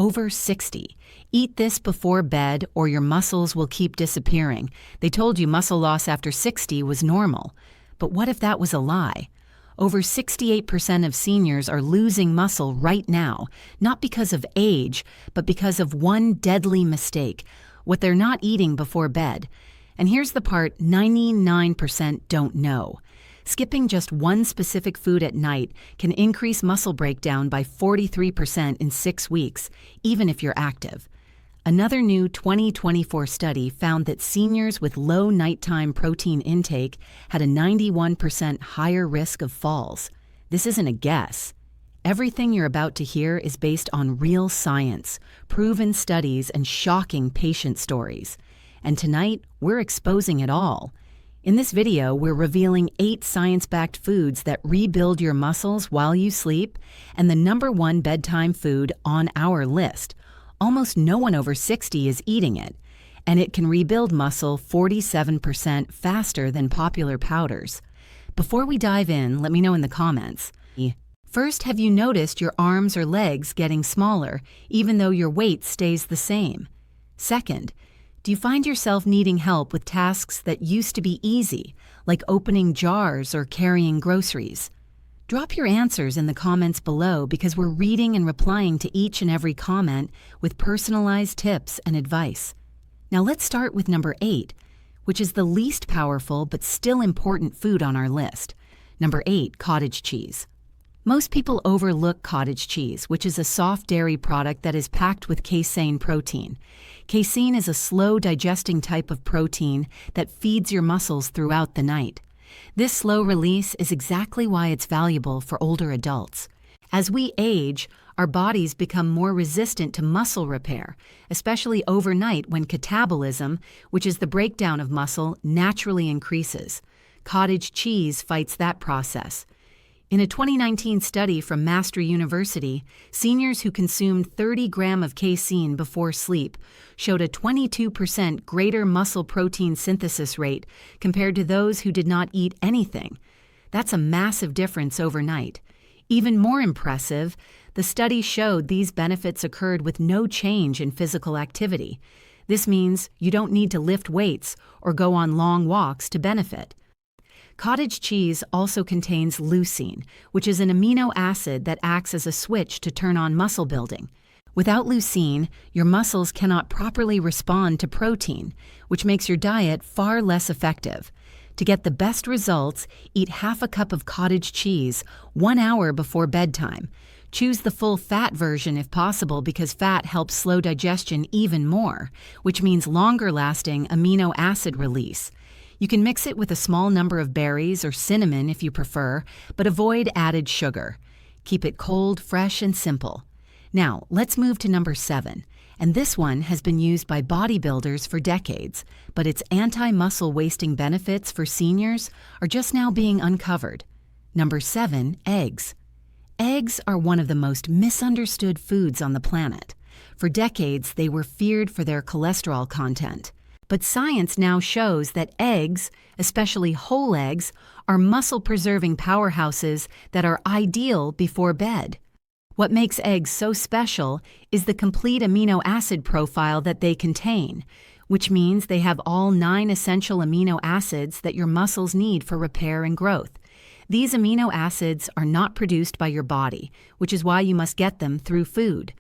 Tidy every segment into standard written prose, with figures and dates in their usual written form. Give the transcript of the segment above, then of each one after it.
Over 60. Eat this before bed or your muscles will keep disappearing. They told you muscle loss after 60 was normal. But what if that was a lie? Over 68% of seniors are losing muscle right now, not because of age, but because of one deadly mistake, what they're not eating before bed. And here's the part 99% don't know. Skipping just one specific food at night can increase muscle breakdown by 43% in 6 weeks, even if you're active. Another new 2024 study found that seniors with low nighttime protein intake had a 91% higher risk of falls. This isn't a guess. Everything you're about to hear is based on real science, proven studies, and shocking patient stories. And tonight, we're exposing it all. In this video, we're revealing 8 science-backed foods that rebuild your muscles while you sleep, and the #1 bedtime food on our list. Almost no one over 60 is eating it, and it can rebuild muscle 47% faster than popular powders. Before we dive in, let me know in the comments. First, have you noticed your arms or legs getting smaller, even though your weight stays the same? Second, do you find yourself needing help with tasks that used to be easy, like opening jars or carrying groceries? Drop your answers in the comments below because we're reading and replying to each and every comment with personalized tips and advice. Now let's start with number 8, which is the least powerful but still important food on our list. Number 8, cottage cheese. Most people overlook cottage cheese, which is a soft dairy product that is packed with casein protein. Casein is a slow-digesting type of protein that feeds your muscles throughout the night. This slow release is exactly why it's valuable for older adults. As we age, our bodies become more resistant to muscle repair, especially overnight when catabolism, which is the breakdown of muscle, naturally increases. Cottage cheese fights that process. In a 2019 study from Master University, seniors who consumed 30 grams of casein before sleep showed a 22% greater muscle protein synthesis rate compared to those who did not eat anything. That's a massive difference overnight. Even more impressive, the study showed these benefits occurred with no change in physical activity. This means you don't need to lift weights or go on long walks to benefit. Cottage cheese also contains leucine, which is an amino acid that acts as a switch to turn on muscle building. Without leucine, your muscles cannot properly respond to protein, which makes your diet far less effective. To get the best results, eat half a cup of cottage cheese 1 hour before bedtime. Choose the full fat version if possible because fat helps slow digestion even more, which means longer-lasting amino acid release. You can mix it with a small number of berries or cinnamon if you prefer, but avoid added sugar. Keep it cold, fresh, and simple. Now, let's move to number 7. And this one has been used by bodybuilders for decades, but its anti-muscle wasting benefits for seniors are just now being uncovered. Number 7, eggs. Eggs are one of the most misunderstood foods on the planet. For decades, they were feared for their cholesterol content. But science now shows that eggs, especially whole eggs, are muscle-preserving powerhouses that are ideal before bed. What makes eggs so special is the complete amino acid profile that they contain, which means they have all 9 essential amino acids that your muscles need for repair and growth. These amino acids are not produced by your body, which is why you must get them through food.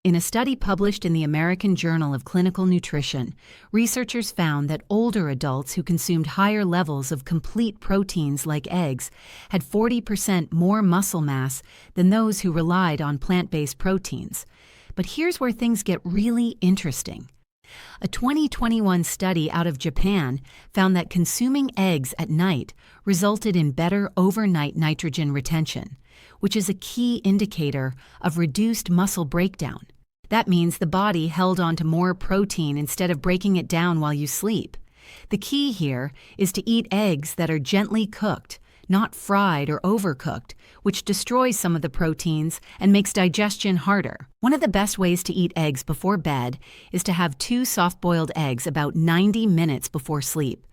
In a study published in the American Journal of Clinical Nutrition, researchers found that older adults who consumed higher levels of complete proteins like eggs had 40% more muscle mass than those who relied on plant-based proteins. But here's where things get really interesting. A 2021 study out of Japan found that consuming eggs at night resulted in better overnight nitrogen retention, which is a key indicator of reduced muscle breakdown. That means the body held on to more protein instead of breaking it down while you sleep. The key here is to eat eggs that are gently cooked, not fried or overcooked, which destroys some of the proteins and makes digestion harder. One of the best ways to eat eggs before bed is to have 2 soft-boiled eggs about 90 minutes before sleep.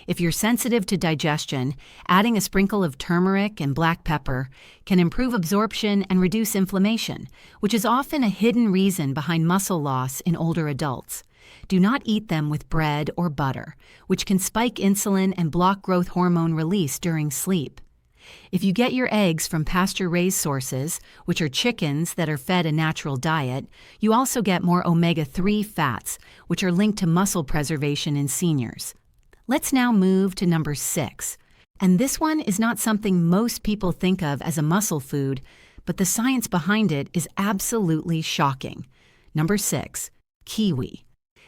If you're sensitive to digestion, adding a sprinkle of turmeric and black pepper can improve absorption and reduce inflammation, which is often a hidden reason behind muscle loss in older adults. Do not eat them with bread or butter, which can spike insulin and block growth hormone release during sleep. If you get your eggs from pasture-raised sources, which are chickens that are fed a natural diet, you also get more omega-3 fats, which are linked to muscle preservation in seniors. Let's now move to number 6. And this one is not something most people think of as a muscle food, but the science behind it is absolutely shocking. Number 6, kiwi.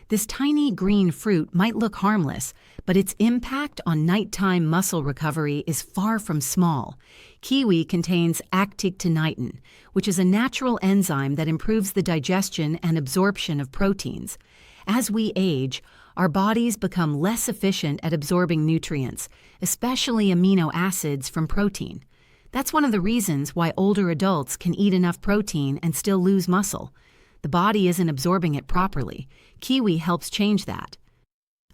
This tiny green fruit might look harmless, but its impact on nighttime muscle recovery is far from small. Kiwi contains actinitin, which is a natural enzyme that improves the digestion and absorption of proteins. As we age, our bodies become less efficient at absorbing nutrients, especially amino acids from protein. That's one of the reasons why older adults can eat enough protein and still lose muscle. The body isn't absorbing it properly. Kiwi helps change that.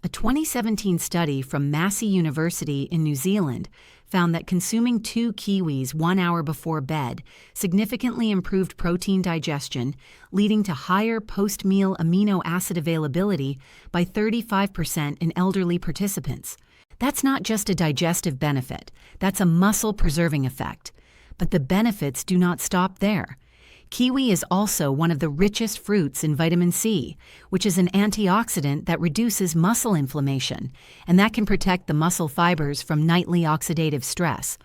A 2017 study from Massey University in New Zealand found that consuming 2 kiwis 1 hour before bed significantly improved protein digestion, leading to higher post-meal amino acid availability by 35% in elderly participants. That's not just a digestive benefit, that's a muscle-preserving effect. But the benefits do not stop there. Kiwi is also one of the richest fruits in vitamin C, which is an antioxidant that reduces muscle inflammation, and that can protect the muscle fibers from nightly oxidative stress.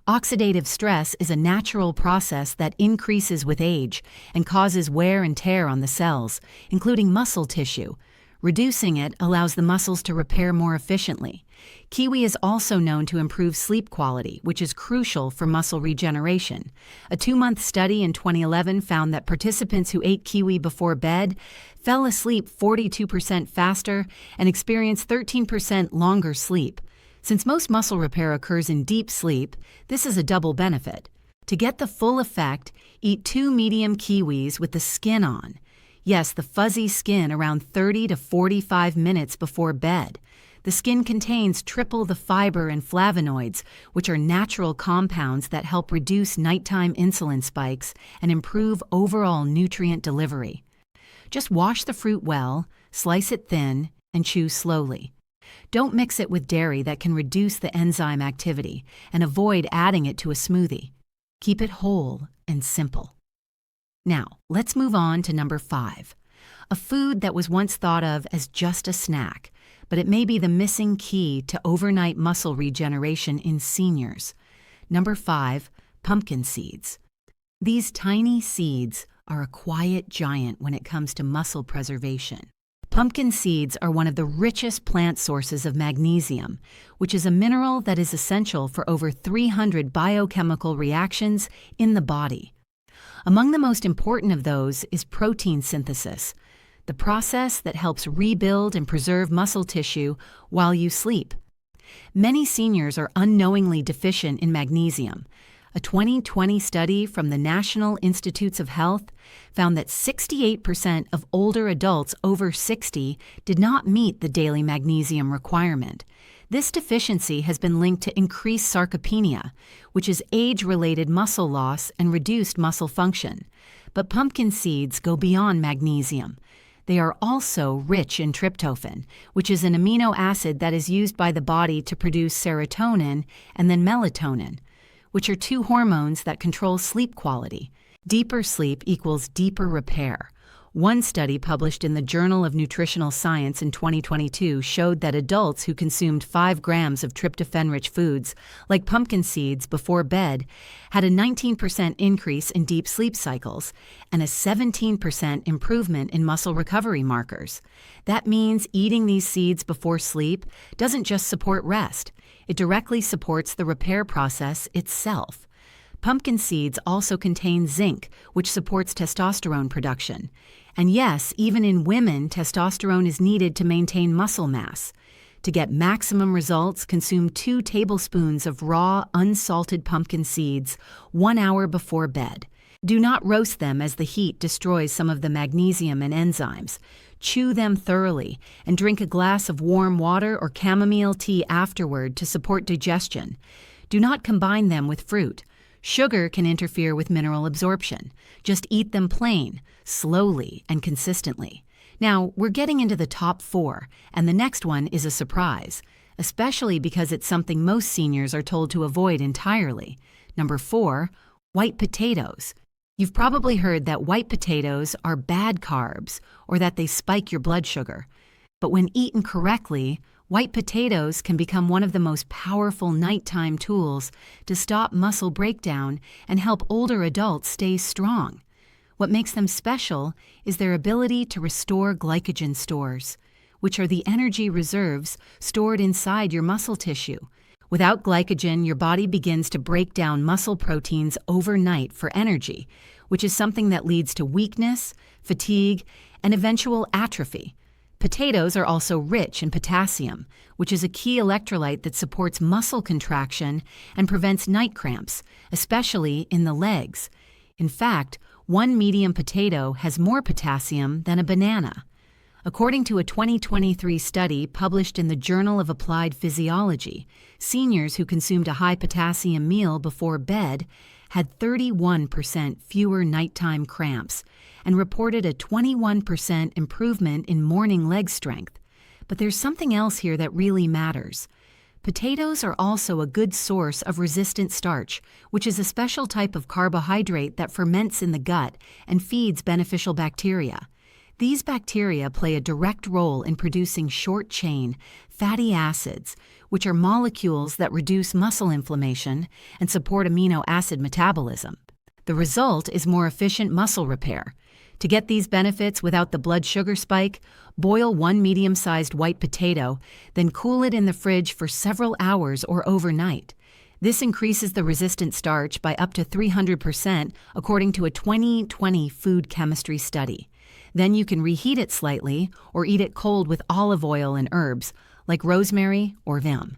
Oxidative stress is a natural process that increases with age and causes wear and tear on the cells, including muscle tissue. Reducing it allows the muscles to repair more efficiently. Kiwi is also known to improve sleep quality, which is crucial for muscle regeneration. A 2-month study in 2011 found that participants who ate kiwi before bed fell asleep 42% faster and experienced 13% longer sleep. Since most muscle repair occurs in deep sleep, this is a double benefit. To get the full effect, eat 2 medium kiwis with the skin on. Yes, the fuzzy skin around 30 to 45 minutes before bed. The skin contains triple the fiber and flavonoids, which are natural compounds that help reduce nighttime insulin spikes and improve overall nutrient delivery. Just wash the fruit well, slice it thin, and chew slowly. Don't mix it with dairy that can reduce the enzyme activity, and avoid adding it to a smoothie. Keep it whole and simple. Now, let's move on to number 5, a food that was once thought of as just a snack, but it may be the missing key to overnight muscle regeneration in seniors. Number 5, pumpkin seeds. These tiny seeds are a quiet giant when it comes to muscle preservation. Pumpkin seeds are one of the richest plant sources of magnesium, which is a mineral that is essential for over 300 biochemical reactions in the body. Among the most important of those is protein synthesis, the process that helps rebuild and preserve muscle tissue while you sleep. Many seniors are unknowingly deficient in magnesium. A 2020 study from the National Institutes of Health found that 68% of older adults over 60 did not meet the daily magnesium requirement. This deficiency has been linked to increased sarcopenia, which is age-related muscle loss and reduced muscle function. But pumpkin seeds go beyond magnesium. They are also rich in tryptophan, which is an amino acid that is used by the body to produce serotonin and then melatonin, which are 2 hormones that control sleep quality. Deeper sleep equals deeper repair. One study published in the Journal of Nutritional Science in 2022 showed that adults who consumed 5 grams of tryptophan-rich foods, like pumpkin seeds, before bed had a 19% increase in deep sleep cycles and a 17% improvement in muscle recovery markers. That means eating these seeds before sleep doesn't just support rest, it directly supports the repair process itself. Pumpkin seeds also contain zinc, which supports testosterone production. And yes, even in women, testosterone is needed to maintain muscle mass. To get maximum results, consume 2 tablespoons of raw, unsalted pumpkin seeds 1 hour before bed. Do not roast them as the heat destroys some of the magnesium and enzymes. Chew them thoroughly and drink a glass of warm water or chamomile tea afterward to support digestion. Do not combine them with fruit. Sugar can interfere with mineral absorption. Just eat them plain, slowly, and consistently. Now, we're getting into the top 4, and the next one is a surprise, especially because it's something most seniors are told to avoid entirely. Number 4, white potatoes. You've probably heard that white potatoes are bad carbs or that they spike your blood sugar. But when eaten correctly, white potatoes can become one of the most powerful nighttime tools to stop muscle breakdown and help older adults stay strong. What makes them special is their ability to restore glycogen stores, which are the energy reserves stored inside your muscle tissue. Without glycogen, your body begins to break down muscle proteins overnight for energy, which is something that leads to weakness, fatigue, and eventual atrophy. Potatoes are also rich in potassium, which is a key electrolyte that supports muscle contraction and prevents night cramps, especially in the legs. In fact, one medium potato has more potassium than a banana. According to a 2023 study published in the Journal of Applied Physiology, seniors who consumed a high-potassium meal before bed had 31% fewer nighttime cramps and reported a 21% improvement in morning leg strength. But there's something else here that really matters. Potatoes are also a good source of resistant starch, which is a special type of carbohydrate that ferments in the gut and feeds beneficial bacteria. These bacteria play a direct role in producing short-chain fatty acids, which are molecules that reduce muscle inflammation and support amino acid metabolism. The result is more efficient muscle repair. To get these benefits without the blood sugar spike, boil one medium-sized white potato, then cool it in the fridge for several hours or overnight. This increases the resistant starch by up to 300% according to a 2020 food chemistry study. Then you can reheat it slightly or eat it cold with olive oil and herbs like rosemary or vim.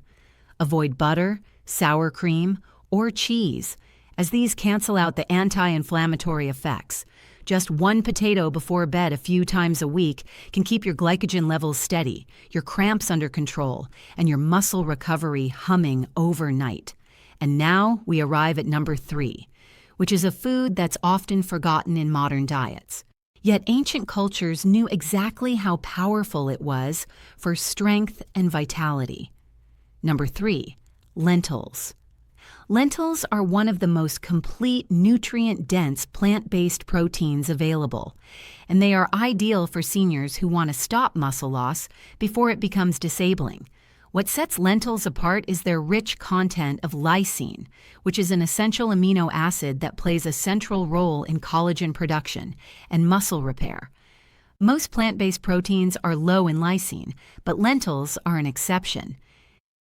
Avoid butter, sour cream, or cheese, as these cancel out the anti-inflammatory effects. Just one potato before bed a few times a week can keep your glycogen levels steady, your cramps under control, and your muscle recovery humming overnight. And now we arrive at number 3, which is a food that's often forgotten in modern diets. Yet ancient cultures knew exactly how powerful it was for strength and vitality. Number 3, lentils. Lentils are one of the most complete, nutrient-dense plant-based proteins available, and they are ideal for seniors who want to stop muscle loss before it becomes disabling. What sets lentils apart is their rich content of lysine, which is an essential amino acid that plays a central role in collagen production and muscle repair. Most plant-based proteins are low in lysine, but lentils are an exception.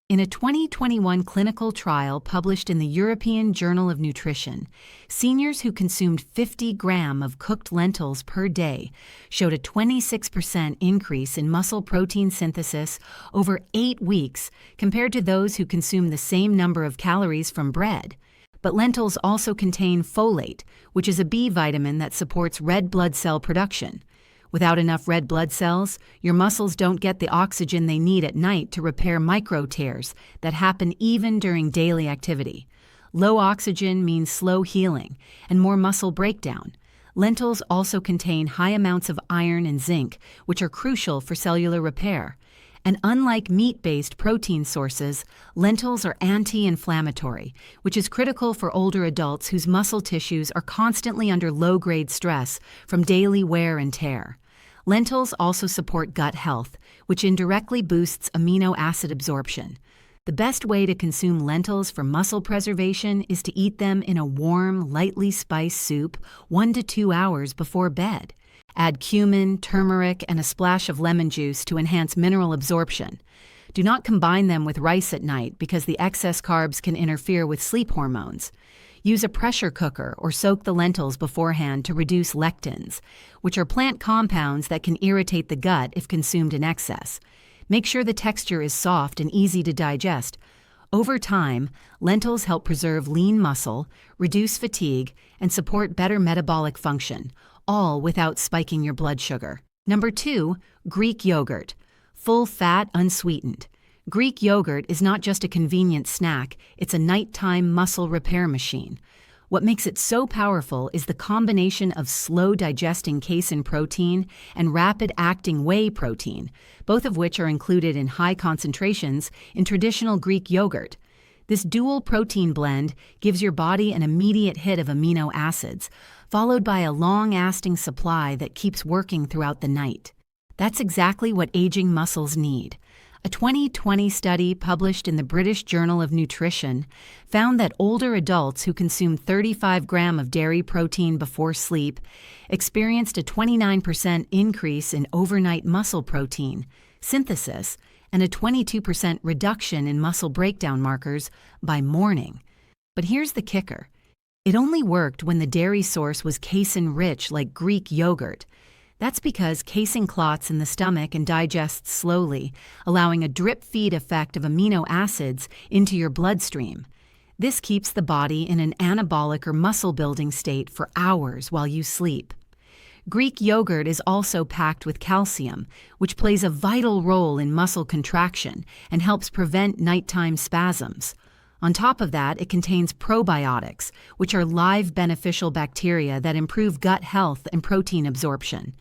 In a 2021 clinical trial published in the European Journal of Nutrition, seniors who consumed 50 grams of cooked lentils per day showed a 26% increase in muscle protein synthesis over 8 weeks compared to those who consumed the same number of calories from bread. But lentils also contain folate, which is a B vitamin that supports red blood cell production. Without enough red blood cells, your muscles don't get the oxygen they need at night to repair micro tears that happen even during daily activity. Low oxygen means slow healing and more muscle breakdown. Lentils also contain high amounts of iron and zinc, which are crucial for cellular repair. And unlike meat-based protein sources, lentils are anti-inflammatory, which is critical for older adults whose muscle tissues are constantly under low-grade stress from daily wear and tear. Lentils also support gut health, which indirectly boosts amino acid absorption. The best way to consume lentils for muscle preservation is to eat them in a warm, lightly spiced soup 1 to 2 hours before bed. Add cumin, turmeric, and a splash of lemon juice to enhance mineral absorption. Do not combine them with rice at night because the excess carbs can interfere with sleep hormones. Use a pressure cooker or soak the lentils beforehand to reduce lectins, which are plant compounds that can irritate the gut if consumed in excess. Make sure the texture is soft and easy to digest. Over time, lentils help preserve lean muscle, reduce fatigue, and support better metabolic function, all without spiking your blood sugar. Number 2, Greek yogurt. Full fat, unsweetened. Greek yogurt is not just a convenient snack, it's a nighttime muscle repair machine. What makes it so powerful is the combination of slow-digesting casein protein and rapid-acting whey protein, both of which are included in high concentrations in traditional Greek yogurt. This dual protein blend gives your body an immediate hit of amino acids, followed by a long-lasting supply that keeps working throughout the night. That's exactly what aging muscles need. A 2020 study published in the British Journal of Nutrition found that older adults who consumed 35 grams of dairy protein before sleep experienced a 29% increase in overnight muscle protein synthesis and a 22% reduction in muscle breakdown markers by morning. But here's the kicker. It only worked when the dairy source was casein-rich like Greek yogurt. That's because casein clots in the stomach and digests slowly, allowing a drip-feed effect of amino acids into your bloodstream. This keeps the body in an anabolic or muscle-building state for hours while you sleep. Greek yogurt is also packed with calcium, which plays a vital role in muscle contraction and helps prevent nighttime spasms. On top of that, it contains probiotics, which are live beneficial bacteria that improve gut health and protein absorption.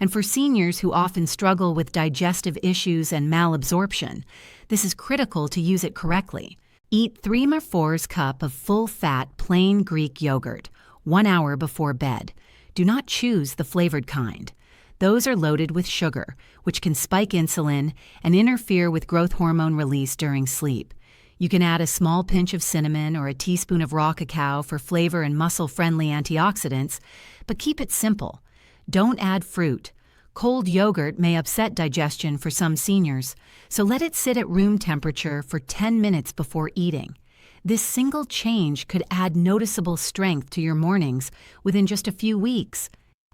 And for seniors who often struggle with digestive issues and malabsorption, this is critical to use it correctly. Eat 3 or 4 cups of full-fat plain Greek yogurt 1 hour before bed. Do not choose the flavored kind. Those are loaded with sugar, which can spike insulin and interfere with growth hormone release during sleep. You can add a small pinch of cinnamon or a teaspoon of raw cacao for flavor and muscle-friendly antioxidants, but keep it simple. Don't add fruit. Cold yogurt may upset digestion for some seniors, so let it sit at room temperature for 10 minutes before eating. This single change could add noticeable strength to your mornings within just a few weeks.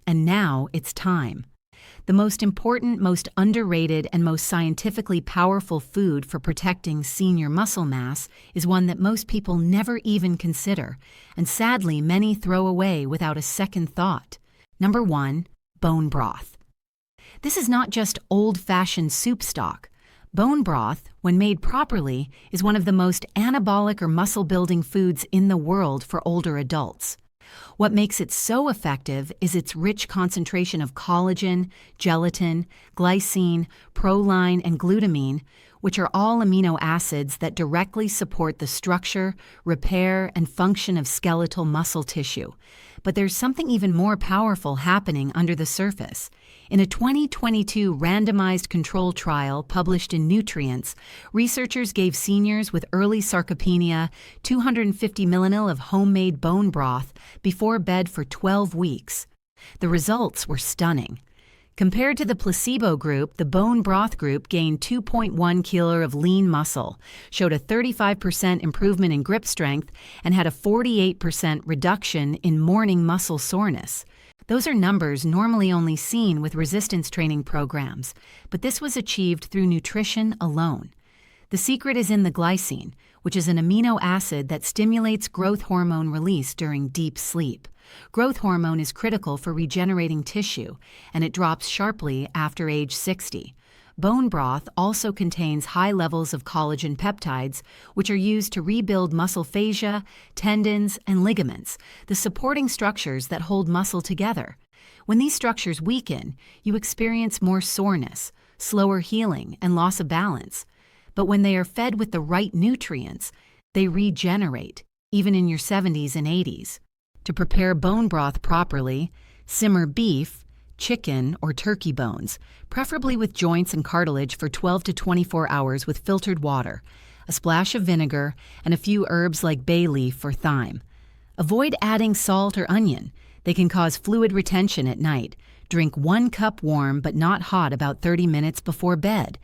And now it's time. The most important, most underrated, and most scientifically powerful food for protecting senior muscle mass is one that most people never even consider, and sadly many throw away without a second thought. Number 1, bone broth. This is not just old-fashioned soup stock. Bone broth, when made properly, is one of the most anabolic or muscle-building foods in the world for older adults. What makes it so effective is its rich concentration of collagen, gelatin, glycine, proline, and glutamine, which are all amino acids that directly support the structure, repair, and function of skeletal muscle tissue. But there's something even more powerful happening under the surface. In a 2022 randomized control trial published in Nutrients, researchers gave seniors with early sarcopenia 250 ml of homemade bone broth before bed for 12 weeks. The results were stunning. Compared to the placebo group, the bone broth group gained 2.1 kg of lean muscle, showed a 35% improvement in grip strength, and had a 48% reduction in morning muscle soreness. Those are numbers normally only seen with resistance training programs, but this was achieved through nutrition alone. The secret is in the glycine, which is an amino acid that stimulates growth hormone release during deep sleep. Growth hormone is critical for regenerating tissue, and it drops sharply after age 60. Bone broth also contains high levels of collagen peptides, which are used to rebuild muscle fascia, tendons, and ligaments, the supporting structures that hold muscle together. When these structures weaken, you experience more soreness, slower healing, and loss of balance. But when they are fed with the right nutrients, they regenerate, even in your 70s and 80s. To prepare bone broth properly, simmer beef, chicken, or turkey bones, preferably with joints and cartilage, for 12 to 24 hours with filtered water, a splash of vinegar, and a few herbs like bay leaf or thyme. Avoid adding salt or onion. They can cause fluid retention at night. Drink 1 cup warm but not hot about 30 minutes before bed.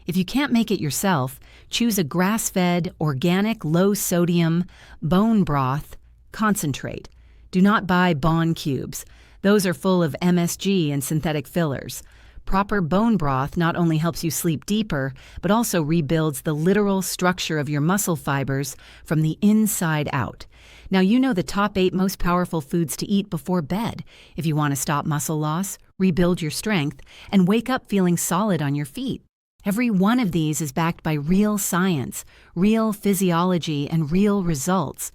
If you can't make it yourself, choose a grass-fed, organic, low-sodium bone broth concentrate. Do not buy Bon cubes. Those are full of MSG and synthetic fillers. Proper bone broth not only helps you sleep deeper, but also rebuilds the literal structure of your muscle fibers from the inside out. Now you know the top 8 most powerful foods to eat before bed. If you want to stop muscle loss, rebuild your strength, and wake up feeling solid on your feet. Every one of these is backed by real science, real physiology, and real results.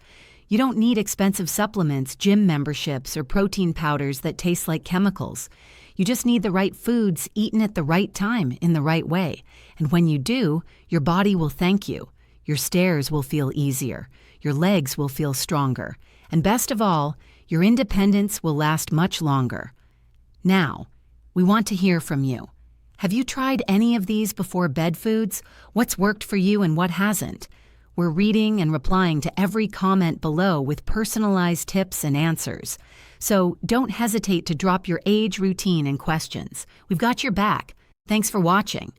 You don't need expensive supplements, gym memberships, or protein powders that taste like chemicals. You just need the right foods eaten at the right time in the right way. And when you do, your body will thank you. Your stairs will feel easier. Your legs will feel stronger. And best of all, your independence will last much longer. Now, we want to hear from you. Have you tried any of these before bed foods? What's worked for you and what hasn't? We're reading and replying to every comment below with personalized tips and answers. So don't hesitate to drop your age, routine, and questions. We've got your back. Thanks for watching.